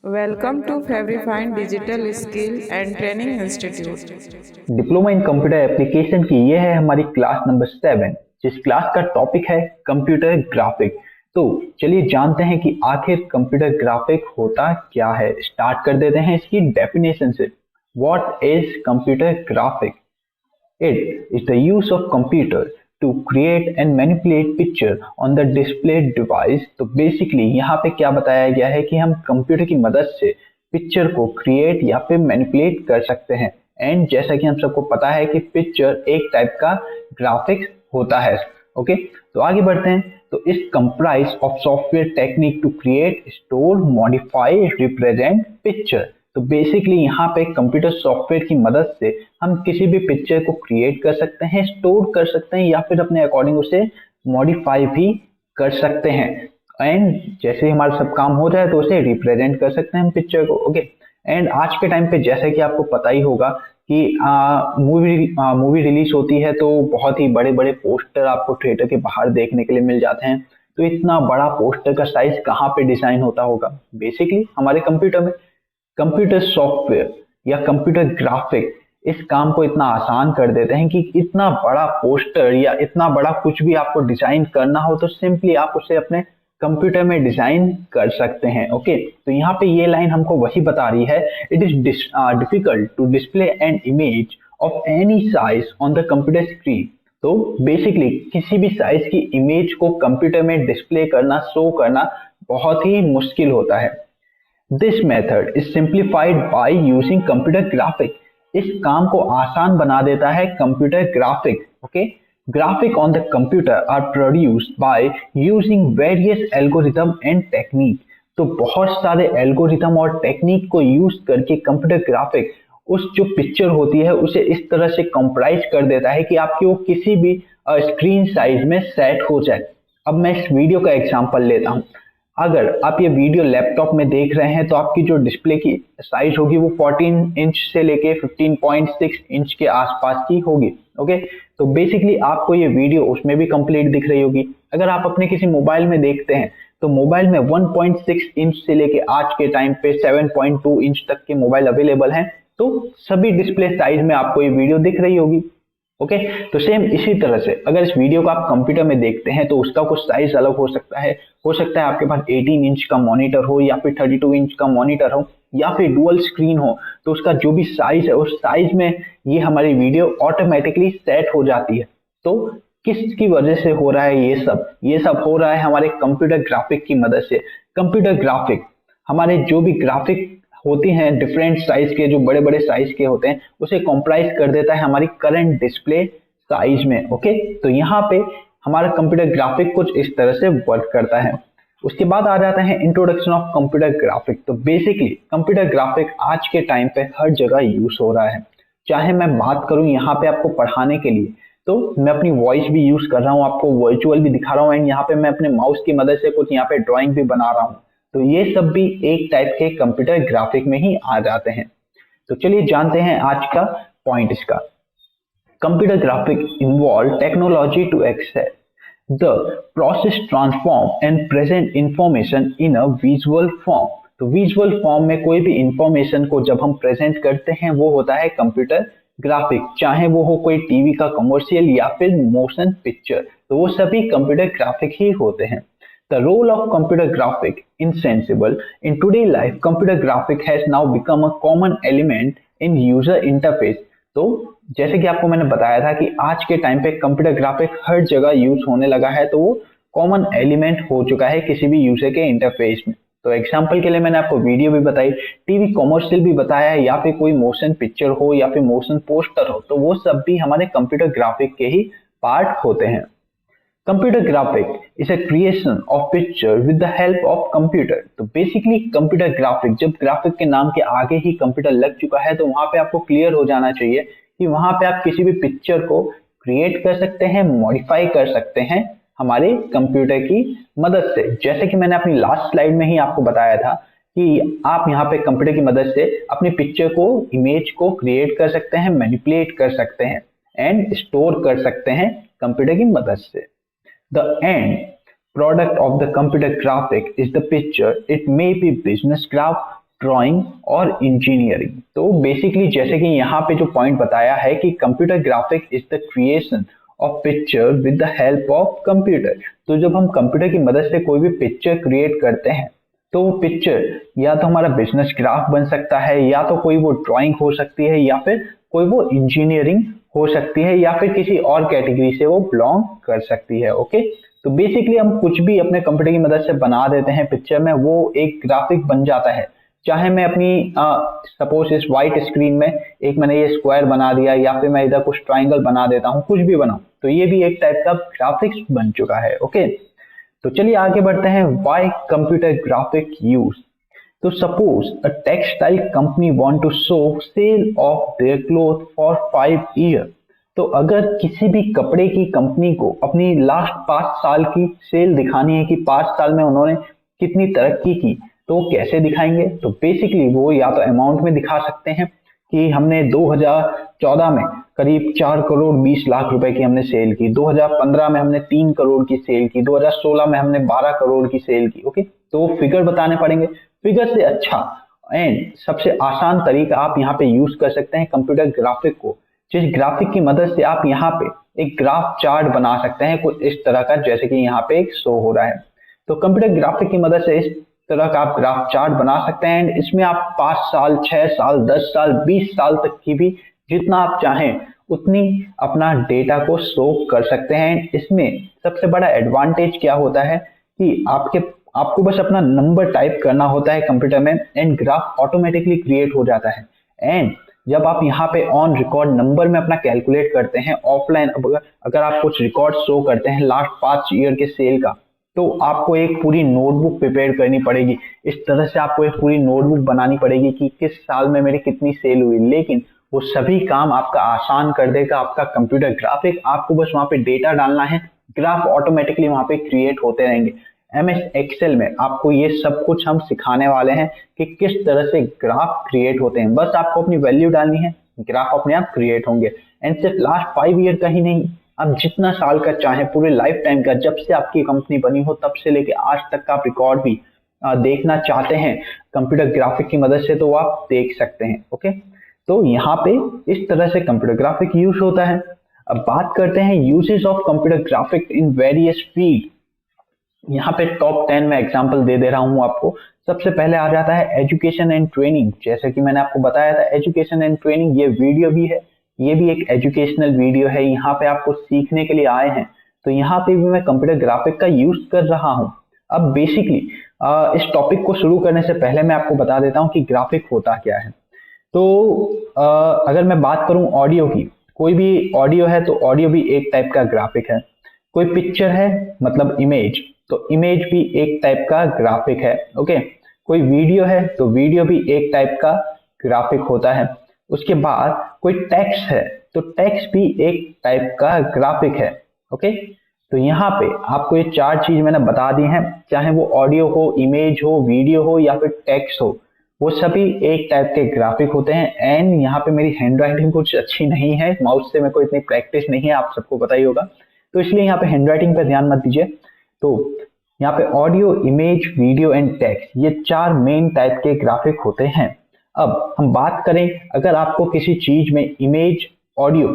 Welcome to Fabrifine Digital Skill and Training Institute. Diploma in computer application की ये है हमारी क्लास नंबर 7, जिस क्लास का टॉपिक है कंप्यूटर ग्राफिक। तो चलिए जानते हैं कि आखिर कंप्यूटर ग्राफिक होता क्या है। स्टार्ट कर देते हैं इसकी डेफिनेशन से। What is computer graphic? It is the use of computer to create and manipulate picture on the display device। तो बेसिकली यहाँ पे क्या बताया गया है कि हम कंप्यूटर की मदद से पिक्चर को क्रिएट या फिर मैनिपुलेट कर सकते हैं। एंड जैसा कि हम सबको पता है कि पिक्चर एक टाइप का ग्राफिक्स होता है। ओके, तो आगे बढ़ते हैं। तो इस comprise of software technique to create, store, modify, represent picture. तो बेसिकली यहाँ पे कंप्यूटर सॉफ्टवेयर की मदद से हम किसी भी पिक्चर को क्रिएट कर सकते हैं, स्टोर कर सकते हैं या फिर अपने अकॉर्डिंग उसे मॉडिफाई भी कर सकते हैं। एंड जैसे हमारा सब काम हो जाए तो उसे रिप्रेजेंट कर सकते हैं हम पिक्चर को। ओके, एंड आज के टाइम पे जैसा कि आपको पता ही होगा कि मूवी रिलीज होती है तो बहुत ही बड़े बड़े पोस्टर आपको थिएटर के बाहर देखने के लिए मिल जाते हैं। तो इतना बड़ा पोस्टर का साइज कहाँ पे डिजाइन होता होगा? बेसिकली हमारे कंप्यूटर में। कंप्यूटर सॉफ्टवेयर या कंप्यूटर ग्राफिक इस काम को इतना आसान कर देते हैं कि इतना बड़ा पोस्टर या इतना बड़ा कुछ भी आपको डिजाइन करना हो तो सिंपली आप उसे अपने कंप्यूटर में डिजाइन कर सकते हैं। ओके, तो यहाँ पे ये लाइन हमको वही बता रही है, it is difficult to display an image of any size on the computer screen. तो बेसिकली किसी भी साइज की इमेज को कंप्यूटर में डिस्प्ले करना, शो करना बहुत ही मुश्किल होता है। This method is simplified by using computer graphic। इस काम को आसान बना देता है computer graphic. Okay, graphic on the computer are produced by using various algorithm and technique. तो बहुत सारे एल्गोरिथम और टेक्निक को यूज करके कंप्यूटर ग्राफिक उस जो पिक्चर होती है उसे इस तरह से कंप्राइज कर देता है कि आपकी वो किसी भी स्क्रीन साइज में सेट हो जाए। अब मैं इस वीडियो का एग्जांपल लेता हूँ। अगर आप ये वीडियो लैपटॉप में देख रहे हैं तो आपकी जो डिस्प्ले की साइज होगी वो 14 इंच से लेके 15.6 इंच के आसपास की होगी। ओके, तो बेसिकली आपको ये वीडियो उसमें भी कंप्लीट दिख रही होगी। अगर आप अपने किसी मोबाइल में देखते हैं तो मोबाइल में 1.6 इंच से लेके आज के टाइम पे 7.2 इंच तक के मोबाइल अवेलेबल हैं। तो सभी डिस्प्ले साइज में आपको ये वीडियो दिख रही होगी। ओके, तो सेम इसी तरह से अगर इस वीडियो को आप कंप्यूटर में देखते हैं तो उसका कुछ साइज अलग हो सकता है। हो सकता है आपके पास 18 इंच का मॉनिटर हो या फिर 32 इंच का मॉनिटर हो या फिर डुअल स्क्रीन हो। तो उसका जो भी साइज है उस साइज में ये हमारी वीडियो ऑटोमेटिकली सेट हो जाती है। तो किसकी वजह से हो रहा है ये सब हो रहा है हमारे कंप्यूटर ग्राफिक की मदद से। कंप्यूटर ग्राफिक हमारे जो भी ग्राफिक होती हैं डिफरेंट साइज के, जो बड़े बड़े साइज के होते हैं, उसे कॉम्प्राइज कर देता है हमारी करंट डिस्प्ले साइज में। ओके, तो यहाँ पे हमारा कंप्यूटर ग्राफिक कुछ इस तरह से वर्क करता है। उसके बाद आ जाता है इंट्रोडक्शन ऑफ कंप्यूटर ग्राफिक। तो बेसिकली कंप्यूटर ग्राफिक आज के टाइम पे हर जगह यूज हो रहा है। चाहे मैं बात करूं यहाँ पे आपको पढ़ाने के लिए तो मैं अपनी वॉइस भी यूज कर रहा हूँ, आपको वर्चुअल भी दिखा रहा हूँ एंड यहाँ पे मैं अपने माउस की मदद से कुछ यहाँ पे ड्राइंग भी बना रहा हूँ। तो ये सब भी एक टाइप के कंप्यूटर ग्राफिक में ही आ जाते हैं। तो चलिए जानते हैं आज का पॉइंट इसका। Computer graphic involve technology to access the process, transform and present information in a visual form. तो विजुअल फॉर्म में कोई भी इंफॉर्मेशन को जब हम प्रेजेंट करते हैं वो होता है कंप्यूटर ग्राफिक। चाहे वो हो कोई टीवी का कमर्शियल या फिर मोशन पिक्चर, तो वो सभी कंप्यूटर ग्राफिक ही होते हैं। The role of computer graphic insensible in today's life, computer graphic has now become a common element in user interface। तो जैसे कि आपको मैंने बताया था कि आज के टाइम पे कंप्यूटर ग्राफिक हर जगह यूज होने लगा है, तो वो कॉमन एलिमेंट हो चुका है किसी भी यूजर के इंटरफेस में। तो एग्जांपल के लिए मैंने आपको वीडियो भी बताई, टीवी कॉमर्शियल भी बताया है या फिर कोई मोशन पिक्चर हो या फिर मोशन पोस्टर हो, तो वो सब भी हमारे कंप्यूटर ग्राफिक के ही पार्ट होते हैं। Computer graphic is a creation of picture with the help of computer। तो बेसिकली कंप्यूटर ग्राफिक, जब ग्राफिक के नाम के आगे ही कंप्यूटर लग चुका है तो वहां पे आपको क्लियर हो जाना चाहिए कि वहां पे आप किसी भी पिक्चर को क्रिएट कर सकते हैं, मॉडिफाई कर सकते हैं हमारे कंप्यूटर की मदद से। जैसे कि मैंने अपनी लास्ट स्लाइड में ही आपको बताया था कि आप यहाँ पे कंप्यूटर की मदद से अपनी पिक्चर को, इमेज को क्रिएट कर सकते हैं, मैनिपुलेट कर सकते हैं एंड स्टोर कर सकते हैं कंप्यूटर की मदद से। The end product of the computer graphic is the picture. It may be business graph, drawing और इंजीनियरिंग। तो बेसिकली जैसे कि यहाँ पे जो पॉइंट बताया है कि computer graphic is the creation of picture with the help of computer. तो जब हम कंप्यूटर की मदद से कोई भी पिक्चर क्रिएट करते हैं तो वो पिक्चर या तो हमारा बिजनेस ग्राफ बन सकता है, या तो कोई वो ड्राइंग हो सकती है, या फिर कोई वो इंजीनियरिंग हो सकती है, या फिर किसी और कैटेगरी से वो बिलोंग कर सकती है। ओके, तो बेसिकली हम कुछ भी अपने कंप्यूटर की मदद से बना देते हैं पिक्चर में, वो एक ग्राफिक बन जाता है। चाहे मैं अपनी सपोज इस व्हाइट स्क्रीन में एक मैंने ये स्क्वायर बना दिया, या फिर मैं इधर कुछ ट्राइंगल बना देता हूँ, कुछ भी बनाऊं, तो ये भी एक टाइप का ग्राफिक्स बन चुका है। ओके, तो चलिए आगे बढ़ते हैं। Why computer graphic use. तो suppose a textile company want to show sale of their cloth for 5 year. तो अगर किसी भी कपड़े की कंपनी को अपनी लास्ट 5 साल की सेल दिखानी है कि 5 साल में उन्होंने कितनी तरक्की की, तो वो कैसे दिखाएंगे? तो बेसिकली वो या तो अमाउंट में दिखा सकते हैं कि हमने 2014 में करीब 4 करोड़ 20 लाख रुपए की हमने सेल की, 2015 में हमने 3 करोड़ की सेल की, 2016 में हमने 12 करोड़ की सेल की। ओके, तो फिगर बताने पड़ेंगे। फिगर से अच्छा एंड सबसे आसान तरीका आप यहाँ पे यूज कर सकते हैं कंप्यूटर ग्राफिक को, जिस ग्राफिक की मदद से आप यहाँ पे एक ग्राफ चार्ट बना सकते हैं कुछ इस तरह का, जैसे कि यहाँ पे एक शो हो रहा है। तो कंप्यूटर ग्राफिक की मदद से इस तरह का आप ग्राफ चार्ट बना सकते हैं एंड इसमें आप 5 साल 6 साल 10 साल 20 साल तक की भी जितना आप चाहें उतनी अपना डेटा को शो कर सकते हैं। इसमें सबसे बड़ा एडवांटेज क्या होता है कि आपको बस अपना नंबर टाइप करना होता है कंप्यूटर में एंड ग्राफ ऑटोमेटिकली क्रिएट हो जाता है। एंड जब आप यहाँ पे ऑन रिकॉर्ड नंबर में अपना कैलकुलेट करते हैं ऑफलाइन, अगर आप कुछ रिकॉर्ड शो करते हैं लास्ट 5 ईयर के सेल का, तो आपको एक पूरी नोटबुक प्रिपेयर करनी पड़ेगी। इस तरह से आपको एक पूरी नोटबुक बनानी पड़ेगी कि किस साल में मेरी कितनी सेल हुई, लेकिन वो सभी काम आपका आसान कर देगा आपका कंप्यूटर ग्राफिक। आपको बस वहां पे डेटा डालना है, ग्राफ ऑटोमेटिकली वहां पे क्रिएट होते रहेंगे। MS एक्सेल में आपको ये सब कुछ हम सिखाने वाले हैं कि किस तरह से ग्राफ क्रिएट होते हैं। बस आपको अपनी वैल्यू डालनी है, ग्राफ अपने आप क्रिएट होंगे। एंड सिर्फ लास्ट 5 ईयर का ही नहीं, आप जितना साल का चाहे, पूरे लाइफ टाइम का, जब से आपकी कंपनी बनी हो तब से लेके आज तक का आप रिकॉर्ड भी देखना चाहते हैं कंप्यूटर ग्राफिक की मदद से, तो आप देख सकते हैं। ओके, तो यहाँ पे इस तरह से कंप्यूटर ग्राफिक यूज होता है। अब बात करते हैं uses of computer graphic in various field. यहाँ पे टॉप 10 में एग्जांपल दे दे रहा हूँ आपको। सबसे पहले आ जाता है एजुकेशन एंड ट्रेनिंग। जैसे कि मैंने आपको बताया था एजुकेशन एंड ट्रेनिंग, ये वीडियो भी है, ये भी एक एजुकेशनल वीडियो है। यहाँ पे आपको सीखने के लिए आए हैं, तो यहाँ पे भी मैं कंप्यूटर ग्राफिक का यूज कर रहा हूँ। अब बेसिकली इस टॉपिक को शुरू करने से पहले मैं आपको बता देता हूँ कि ग्राफिक होता क्या है। तो अगर मैं बात करूँ ऑडियो की, कोई भी ऑडियो है तो ऑडियो भी एक टाइप का ग्राफिक है। कोई पिक्चर है मतलब इमेज, तो इमेज भी एक टाइप का ग्राफिक है। ओके, कोई वीडियो है तो वीडियो भी एक टाइप का ग्राफिक होता है। उसके बाद कोई टेक्स्ट है तो टेक्स्ट भी एक टाइप का ग्राफिक है। ओके, तो यहाँ पे आपको ये 4 चीज मैंने बता दी हैं, चाहे वो ऑडियो हो, इमेज हो, वीडियो हो या फिर टेक्स्ट हो, वो सभी एक टाइप के ग्राफिक होते हैं। एंड यहाँ पे मेरी हैंड राइटिंग कुछ अच्छी नहीं है, माउस से मेरे को इतनी प्रैक्टिस नहीं है, आप सबको पता ही होगा, तो इसलिए यहाँ पे हैंड राइटिंग पे ध्यान मत दीजिए। तो यहाँ पे audio, image, video and text, ये 4 मेन टाइप के ग्राफिक होते हैं। अब हम बात करें, अगर आपको किसी चीज में इमेज, ऑडियो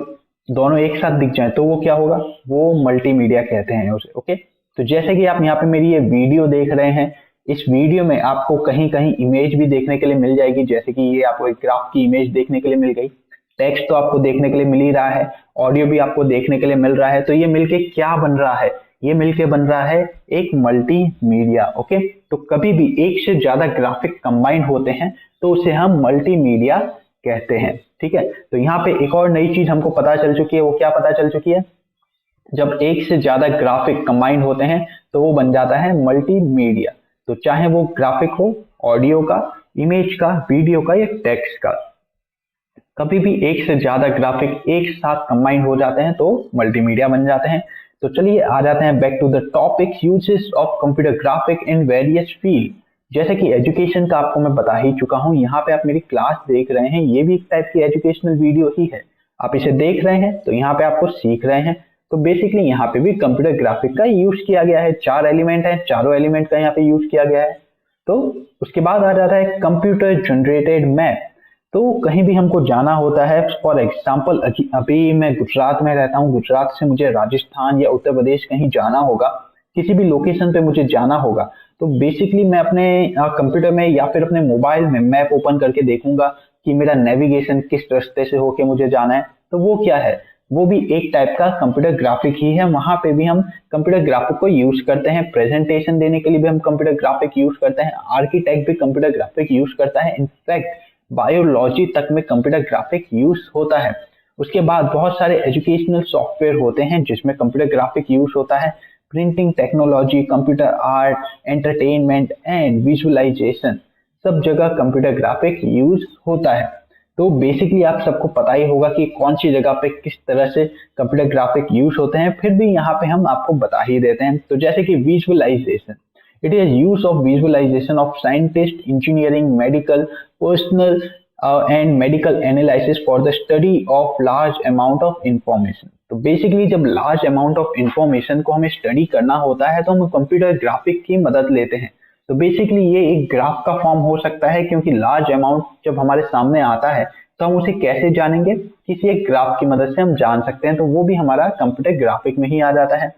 दोनों एक साथ दिख जाए तो वो क्या होगा? वो मल्टीमीडिया कहते हैं उसे। ओके, तो जैसे कि आप यहाँ पे मेरी ये वीडियो देख रहे हैं, इस वीडियो में आपको कहीं कहीं इमेज भी देखने के लिए मिल जाएगी, जैसे कि ये आपको एक ग्राफ की इमेज देखने के लिए मिल गई, टेक्स्ट तो आपको देखने के लिए मिल ही रहा है, ऑडियो भी आपको देखने के लिए मिल रहा है। तो ये मिलके क्या बन रहा है? ये मिलके बन रहा है एक मल्टीमीडिया। ओके, तो कभी भी एक से ज्यादा ग्राफिक कंबाइन होते हैं तो उसे हम मल्टीमीडिया कहते हैं। ठीक है, तो यहाँ पे एक और नई चीज हमको पता चल चुकी है। वो क्या पता चल चुकी है? जब एक से ज्यादा ग्राफिक कंबाइन होते हैं तो वो बन जाता है मल्टीमीडिया। तो चाहे वो ग्राफिक हो, ऑडियो का, इमेज का, वीडियो का या टेक्स्ट का, कभी भी एक से ज्यादा ग्राफिक एक साथ कंबाइन हो जाते हैं तो मल्टीमीडिया बन जाते हैं। तो चलिए आ जाते हैं back to the topic, uses of computer graphic in various field. जैसे कि एजुकेशन का आपको मैं बता ही चुका हूं, यहाँ पे आप मेरी क्लास देख रहे हैं, ये भी एक टाइप की एजुकेशनल वीडियो ही है। आप इसे देख रहे हैं तो यहाँ पे आपको सीख रहे हैं। तो बेसिकली यहाँ पे भी कंप्यूटर ग्राफिक का यूज किया गया है। 4 एलिमेंट है, चारों एलिमेंट का यहाँ पे यूज किया गया है। तो उसके बाद आ जाता है कंप्यूटर जनरेटेड मैप। तो कहीं भी हमको जाना होता है, फॉर एग्जाम्पल अभी मैं गुजरात में रहता हूँ, गुजरात से मुझे राजस्थान या उत्तर प्रदेश कहीं जाना होगा, किसी भी लोकेशन पे मुझे जाना होगा, तो बेसिकली मैं अपने कंप्यूटर में या फिर अपने मोबाइल में मैप ओपन करके देखूंगा कि मेरा नेविगेशन किस रास्ते से होके मुझे जाना है। तो वो क्या है, वो भी एक टाइप का कंप्यूटर ग्राफिक ही है। वहां पे भी हम कंप्यूटर ग्राफिक को यूज करते हैं, प्रेजेंटेशन देने के लिए भी हम कंप्यूटर ग्राफिक यूज करते हैं, आर्किटेक्ट भी कंप्यूटर ग्राफिक यूज करता है, इनफैक्ट बायोलॉजी तक में कंप्यूटर ग्राफिक यूज होता है। उसके बाद बहुत सारे एजुकेशनल सॉफ्टवेयर होते हैं जिसमें कंप्यूटर ग्राफिक यूज होता है, printing technology, computer art, entertainment and visualization, सब जगह कंप्यूटर ग्राफिक यूज होता है। तो बेसिकली आप सबको पता ही होगा कि कौन सी जगह पे किस तरह से कंप्यूटर ग्राफिक यूज होते हैं, फिर भी यहाँ पे हम आपको बता ही देते हैं। तो जैसे कि visualisation, it is use of visualization of scientist, engineering, medical, personal and medical analysis for the study of large amount of information। तो बेसिकली जब लार्ज अमाउंट ऑफ इंफॉर्मेशन को हमें स्टडी करना होता है तो हम कंप्यूटर ग्राफिक की मदद लेते हैं। तो बेसिकली ये एक ग्राफ का फॉर्म हो सकता है, क्योंकि लार्ज अमाउंट जब हमारे सामने आता है तो हम उसे कैसे जानेंगे, किसी एक ग्राफ की मदद से हम जान सकते हैं, तो वो भी हमारा कंप्यूटर ग्राफिक में ही आ जाता है।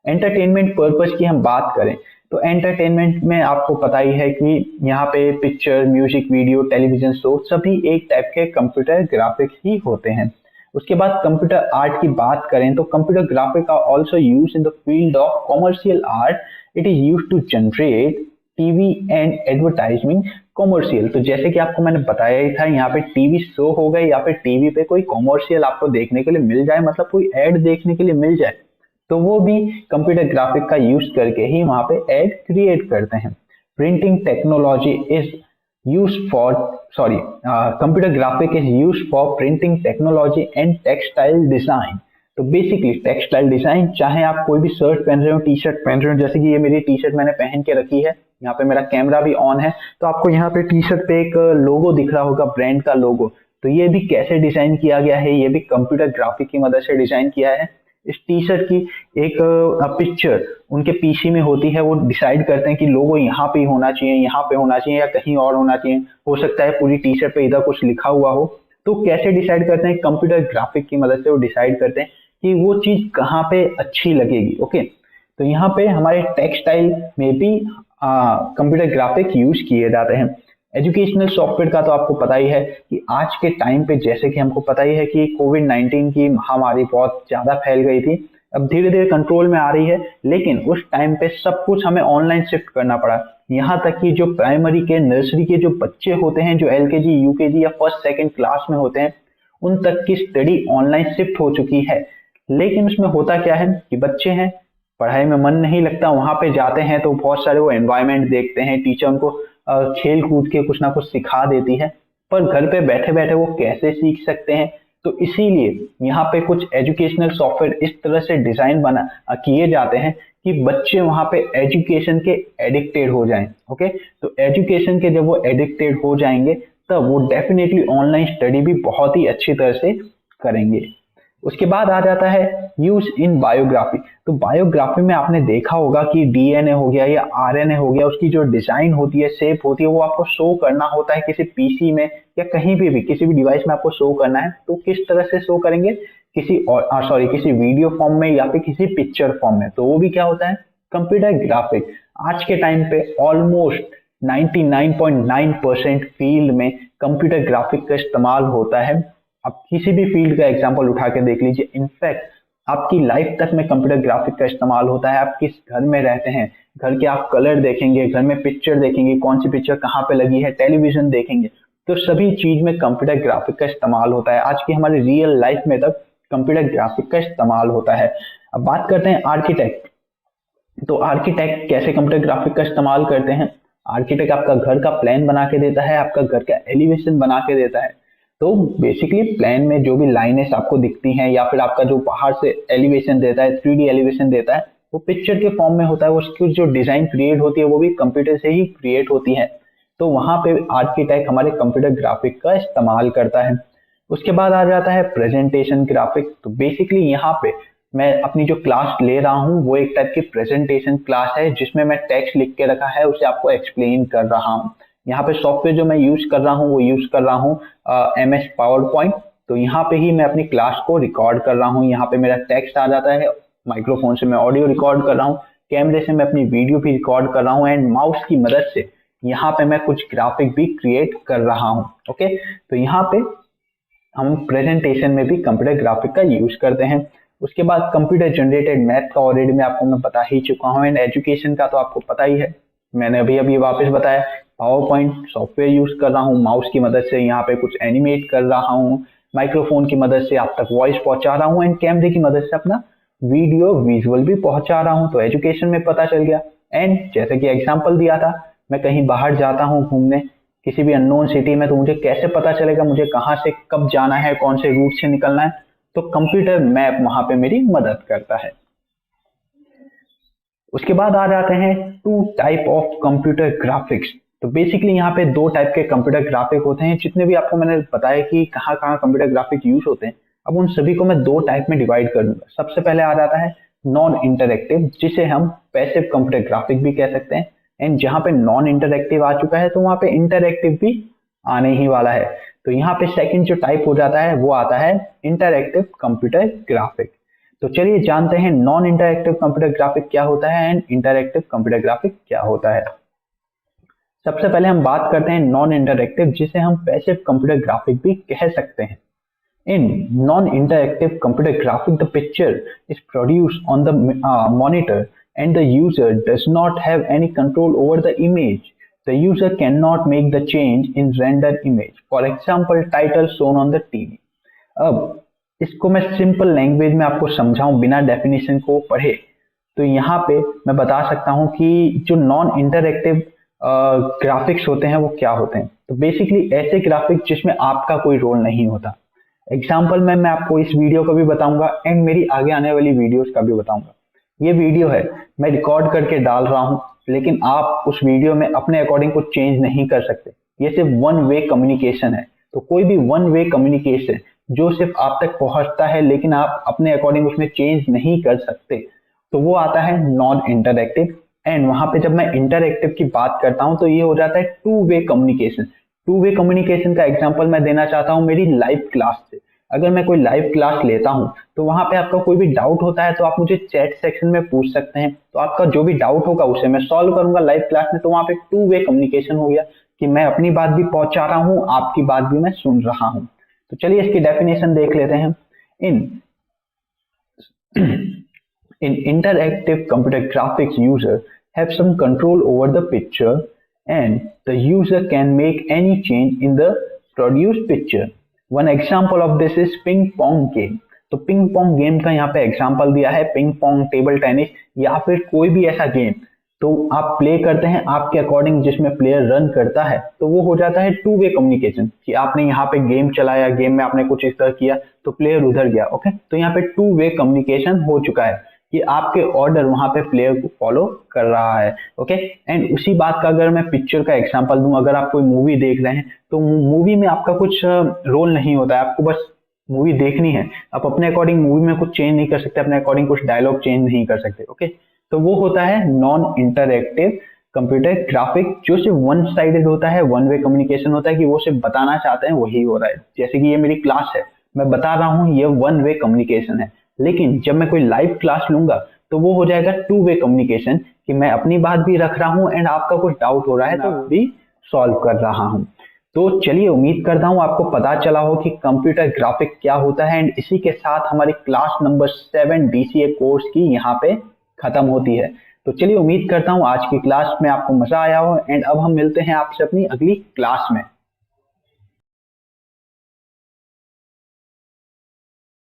एंटरटेनमेंट पर्पस की हम बात करें तो एंटरटेनमेंट में आपको पता ही है कि यहाँ पे picture, music video, television show सभी एक टाइप के कंप्यूटर ग्राफिक्स ही होते हैं। उसके बाद कंप्यूटर आर्ट की बात करें तो computer graphic are also used in the field of commercial art. It is used to generate TV and advertisement commercial. तो जैसे कि आपको मैंने बताया ही था, यहाँ पे टीवी शो हो गए या फिर टीवी पे कोई कॉमर्शियल आपको देखने के लिए मिल जाए, मतलब कोई एड देखने के लिए मिल जाए, तो वो भी कंप्यूटर ग्राफिक का यूज करके ही वहां पे एड क्रिएट करते हैं। Printing technology is use for computer graphic is use for printing technology and textile design. तो बेसिकली टेक्सटाइल डिजाइन, चाहे आप कोई भी शर्ट पहन रहे हो, टी शर्ट पहन रहे हो, जैसे कि ये मेरी टी शर्ट मैंने पहन के रखी है, यहाँ पे मेरा कैमरा भी ऑन है, तो आपको यहाँ पे टी शर्ट पे एक लोगो दिख रहा होगा, ब्रांड का लोगो। तो ये भी कैसे डिजाइन किया गया है, ये भी कंप्यूटर ग्राफिक की मदद से डिजाइन किया है। इस टी शर्ट की एक पिक्चर उनके पीसी में होती है, वो डिसाइड करते हैं कि लोगो यहाँ पे होना चाहिए, यहाँ पे होना चाहिए या कहीं और होना चाहिए, हो सकता है पूरी टी शर्ट पे इधर कुछ लिखा हुआ हो। तो कैसे डिसाइड करते हैं, कंप्यूटर ग्राफिक की मदद से वो डिसाइड करते हैं कि वो चीज कहाँ पे अच्छी लगेगी। ओके, तो यहाँ पे हमारे टेक्सटाइल में भी कंप्यूटर ग्राफिक यूज किए जाते हैं। एजुकेशनल सॉफ्टवेयर का तो आपको पता ही है कि आज के टाइम पे, जैसे कि हमको पता ही है कि कोविड-19 की महामारी बहुत ज्यादा फैल गई थी, अब धीरे धीरे कंट्रोल में आ रही है, लेकिन उस टाइम पे सब कुछ हमें ऑनलाइन शिफ्ट करना पड़ा। यहाँ तक कि जो प्राइमरी के, नर्सरी के जो बच्चे होते हैं, जो एलकेजी, यूकेजी या फर्स्ट सेकंड क्लास में होते हैं, उन तक की स्टडी ऑनलाइन शिफ्ट हो चुकी है। लेकिन उसमें होता क्या है कि बच्चे हैं, पढ़ाई में मन नहीं लगता, वहां पे जाते हैं तो बहुत सारे वो एनवायरमेंट देखते हैं, टीचर उनको खेल कूद के कुछ ना कुछ सिखा देती है, पर घर पे बैठे बैठे वो कैसे सीख सकते हैं। तो इसीलिए यहाँ पे कुछ एजुकेशनल सॉफ्टवेयर इस तरह से डिजाइन बना किए जाते हैं कि बच्चे वहां पे एजुकेशन के एडिक्टेड हो जाएं। ओके, तो एजुकेशन के जब वो एडिक्टेड हो जाएंगे तब वो डेफिनेटली ऑनलाइन स्टडी भी बहुत ही अच्छी तरह से करेंगे। उसके बाद आ जाता है यूज इन बायोग्राफी। तो बायोग्राफी में आपने देखा होगा कि डीएनए हो गया या आरएनए हो गया, उसकी जो डिजाइन होती है, शेप होती है, वो आपको शो करना होता है किसी पीसी में या कहीं भी किसी भी डिवाइस में आपको शो करना है। तो किस तरह से शो करेंगे, किसी वीडियो फॉर्म में या फिर किसी पिक्चर फॉर्म में, तो वो भी क्या होता है, कंप्यूटर ग्राफिक। आज के टाइम पे ऑलमोस्ट 99.9% फील्ड में कंप्यूटर ग्राफिक का इस्तेमाल होता है। आप किसी भी फील्ड का एग्जांपल उठा के देख लीजिए, इनफैक्ट आपकी लाइफ तक में कंप्यूटर ग्राफिक का इस्तेमाल होता है। आप किस घर में रहते हैं, घर के आप कलर देखेंगे, घर में पिक्चर देखेंगे, कौन सी पिक्चर कहाँ पे लगी है, टेलीविजन देखेंगे, तो सभी चीज में कंप्यूटर ग्राफिक का इस्तेमाल होता है। आज की हमारी रियल लाइफ में तक कंप्यूटर ग्राफिक का इस्तेमाल होता है। अब बात करते हैं आर्किटेक्ट। तो आर्किटेक्ट कैसे कंप्यूटर ग्राफिक का इस्तेमाल करते हैं। आर्किटेक्ट आपका घर का प्लान बना के देता है, आपका घर का एलिवेशन बना के देता है। तो बेसिकली प्लान में जो भी लाइनें आपको दिखती हैं या फिर आपका जो बाहर से एलिवेशन देता है, 3D एलिवेशन देता है, वो पिक्चर के फॉर्म में होता है। उसकी जो डिजाइन क्रिएट होती है वो भी कंप्यूटर से ही क्रिएट होती है। तो वहां पे आर्किटेक्ट हमारे कंप्यूटर ग्राफिक का इस्तेमाल करता है। उसके बाद आ जाता है प्रेजेंटेशन ग्राफिक। तो बेसिकली यहाँ पे मैं अपनी जो क्लास ले रहा हूँ वो एक टाइप की प्रेजेंटेशन क्लास है जिसमें मैं टेक्स्ट लिख के रखा है उसे आपको एक्सप्लेन कर रहा हूँ। यहाँ पे सॉफ्टवेयर जो मैं यूज कर रहा हूँ वो यूज कर रहा हूँ MS पावर पॉइंट। तो यहाँ पे ही मैं अपनी क्लास को रिकॉर्ड कर रहा हूँ। यहाँ पे मेरा टेक्स्ट आ जाता है, माइक्रोफोन से मैं ऑडियो रिकॉर्ड कर रहा हूँ, कैमरे से मैं अपनी वीडियो भी रिकॉर्ड कर रहा हूँ एंड माउस की मदद से यहाँ पे मैं कुछ ग्राफिक भी क्रिएट कर रहा हूँ। ओके, तो यहाँ पे हम प्रेजेंटेशन में भी कंप्यूटर ग्राफिक का यूज करते हैं। उसके बाद कंप्यूटर जनरेटेड मैथ का ऑलरेडी मैं बता ही चुका हूँ एंड एजुकेशन का तो आपको पता ही है, मैंने अभी अभी वापस बताया। पावर पॉइंट सॉफ्टवेयर यूज कर रहा हूँ, माउस की मदद से यहाँ पे कुछ एनिमेट कर रहा हूँ, माइक्रोफोन की मदद से आप तक वॉइस पहुंचा रहा हूँ एंड कैमरे की मदद से अपना वीडियो विजुअल भी पहुंचा रहा हूँ। तो एजुकेशन में पता चल गया। एंड जैसे कि एग्जाम्पल दिया था, मैं कहीं बाहर जाता हूँ घूमने किसी भी अननोन सिटी में, तो मुझे कैसे पता चलेगा मुझे कहाँ से कब जाना है, कौन से रूट से निकलना है? तो कंप्यूटर मैप वहां पे मेरी मदद करता है। उसके बाद आ जाते हैं two type of computer graphics. तो बेसिकली यहाँ पे दो टाइप के कंप्यूटर ग्राफिक होते हैं। जितने भी आपको मैंने बताया कि कहाँ कहाँ कंप्यूटर ग्राफिक यूज होते हैं, अब उन सभी को मैं दो टाइप में डिवाइड कर दूंगा। सबसे पहले आ जाता है नॉन इंटरएक्टिव, जिसे हम पैसिव कंप्यूटर ग्राफिक भी कह सकते हैं। एंड जहां पे नॉन इंटरएक्टिव आ चुका है तो वहां पे इंटरएक्टिव भी आने ही वाला है। तो यहाँ पे सेकंड जो टाइप हो जाता है वो आता है इंटरएक्टिव कंप्यूटर ग्राफिक। तो चलिए जानते हैं नॉन इंटरएक्टिव कंप्यूटर ग्राफिक क्या होता है एंड इंटरएक्टिव कंप्यूटर ग्राफिक क्या होता है। सबसे पहले हम बात करते हैं नॉन इंटरएक्टिव, जिसे हम पैसिव कंप्यूटर ग्राफिक भी कह सकते हैं। In non-interactive computer graphic, the picture is produced on the monitor and the user does not have any control over the image. The user cannot make the change in render image. For example, title shown on the TV. अब इसको मैं simple language में आपको समझाऊं बिना definition को पढ़े, तो यहाँ पे मैं बता सकता हूँ कि जो नॉन इंटरएक्टिव ग्राफिक्स होते हैं वो क्या होते हैं। तो बेसिकली ऐसे ग्राफिक्स जिसमें आपका कोई रोल नहीं होता। एग्जाम्पल में मैं आपको इस वीडियो का भी बताऊंगा एंड मेरी आगे आने वाली वीडियोस का भी बताऊंगा। ये वीडियो है, मैं रिकॉर्ड करके डाल रहा हूं, लेकिन आप उस वीडियो में अपने अकॉर्डिंग कुछ चेंज नहीं कर सकते। ये सिर्फ वन वे कम्युनिकेशन है। तो कोई भी वन वे कम्युनिकेशन जो सिर्फ आप तक पहुंचता है लेकिन आप अपने अकॉर्डिंग उसमें चेंज नहीं कर सकते, तो वो आता है नॉन इंटरएक्टिव। एंड वहां पे जब मैं इंटरएक्टिव की बात करता हूं तो ये हो जाता है two way communication. Two way communication का एग्जांपल मैं देना चाहता हूं मेरी लाइव क्लास से। अगर मैं कोई लाइव क्लास लेता हूं तो वहां पे आपका कोई भी डाउट होता है तो आप मुझे चैट सेक्शन में पूछ सकते हैं। तो आपका जो भी डाउट होगा उसे मैं सॉल्व करूंगा लाइव क्लास में। तो वहां पे टू वे कम्युनिकेशन हो गया कि मैं अपनी बात भी पहुंचा रहा हूं, आपकी बात भी मैं सुन रहा हूं। तो चलिए इसकी डेफिनेशन देख लेते हैं। इन In interactive computer graphics, user have some control over the picture and the user can make any change in the produced picture. One example of this is ping pong game. तो ping pong game का यहाँ पे example दिया है, ping pong, table tennis या फिर कोई भी ऐसा गेम तो आप प्ले करते हैं आपके अकॉर्डिंग, जिसमें प्लेयर रन करता है तो वो हो जाता है टू वे कम्युनिकेशन कि आपने यहाँ पे गेम चलाया, गेम में आपने कुछ इस तरह किया तो प्लेयर उधर गया। ओके, तो यहाँ पे टू वे कम्युनिकेशन हो चुका है कि आपके ऑर्डर वहां पे प्लेयर को फॉलो कर रहा है। ओके, एंड उसी बात का अगर मैं पिक्चर का एग्जांपल दूं, अगर आप कोई मूवी देख रहे हैं तो मूवी में आपका कुछ रोल नहीं होता है, आपको बस मूवी देखनी है। आप अपने अकॉर्डिंग मूवी में कुछ चेंज नहीं कर सकते, अपने अकॉर्डिंग कुछ डायलॉग चेंज नहीं कर सकते। ओके, तो वो होता है नॉन इंटरएक्टिव कंप्यूटर ग्राफिक, जो सिर्फ वन साइडेड होता है, वन वे कम्युनिकेशन होता है कि वो सिर्फ बताना चाहते हैं वही हो रहा है। जैसे कि ये मेरी क्लास है, मैं बता रहा हूँ, ये वन वे कम्युनिकेशन है। लेकिन जब मैं कोई लाइव क्लास लूंगा तो वो हो जाएगा टू वे कम्युनिकेशन कि मैं अपनी बात भी रख रहा हूं एंड आपका कुछ डाउट हो रहा है तो वो भी सॉल्व कर रहा हूं। तो चलिए, उम्मीद करता हूं आपको पता चला हो कि कंप्यूटर ग्राफिक क्या होता है। एंड इसी के साथ हमारी क्लास नंबर 7 DCA कोर्स की यहाँ पे खत्म होती है। तो चलिए, उम्मीद करता हूं आज की क्लास में आपको मजा आया हो एंड अब हम मिलते हैं आपसे अपनी अगली क्लास में।